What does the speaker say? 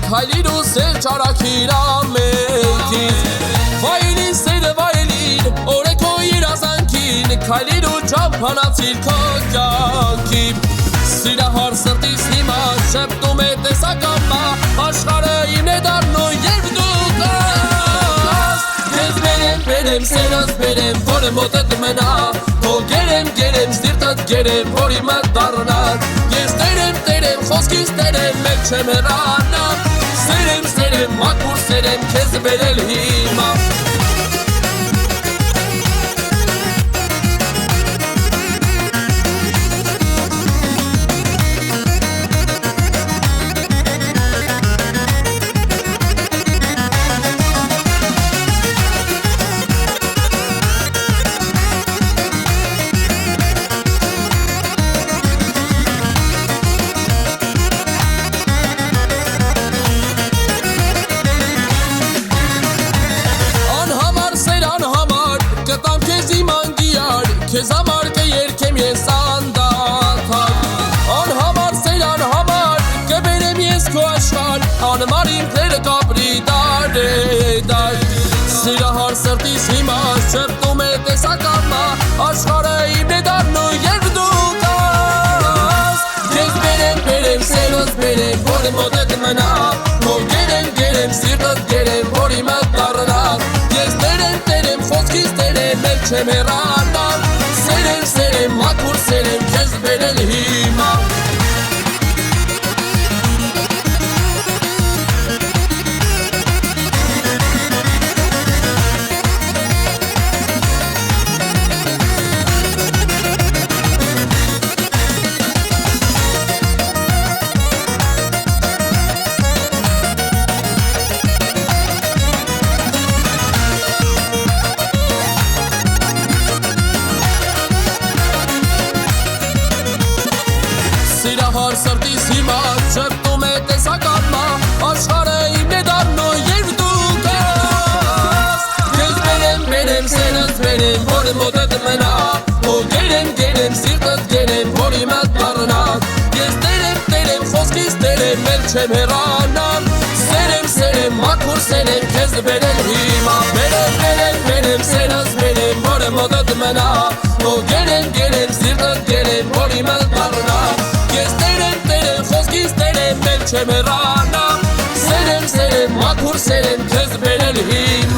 Քայլիր ու սեր ճարակիր ամենքից Վայելին սերը վայելին օրեքո իրազանքին Քայլիր ու ճամփանացիր քո կյանքի Սիրահար սրտիս հիմա շեպտում է տեսակամա Աշխարհը իմն է դառնում երբ դու կաս Ես բերեմ սերս բերեմ որը մոտդ մնա Քո գերեմ սիրտդ գերեմ որ իմը դառնա Ես տերեմ խոսքից տերեմ մեկ չեմ հեռանա Սերեմ մաքուր սերեմ քեզ բերել հիմա Քեզ համար կերքեմ ես անդադար Անհամար սեր անհամար կբերեմ ես քո աշխարհ Անմար ինքները կապրի դար Սիրահար սրտիս հիմա շեպտում է տեսակամա Աշխարհը իմն է դառնում երբ դու կաս Ես բերեմ սերս բերեմ որ մոտդ մնա Քո գերեմ սիրտդ գերեմ որ իմը դառնա Ես տերեմ խոսքից տերեմ մեկ չեմ հեռանա Սերեմ մաքուր սերեմ քեզ բերել հիմա Սիրահար սրտիս հիմա շեպտում է տեսակամա Աշխարհը իմն է դառնում երբ դու կաս Ես բերեմ սերս բերեմ որ մոտդ մնա Քո գերեմ սիրտդ գերեմ որ իմը դառնա Ես տերեմ խոսքից տերեմ մեկ չեմ հեռանա Սերեմ մաքուր սերեմ քեզ բերել հիմա Բերեմ սերս բերեմ որ մոտդ մնա Քո գերեմ սիրտդ գերեմ որ իմը դառնա Ես տերեմ խոսքից տերեմ մեկ չեմ հեռանա Սերեմ մաքուր սերեմ քեզ բերել հիմա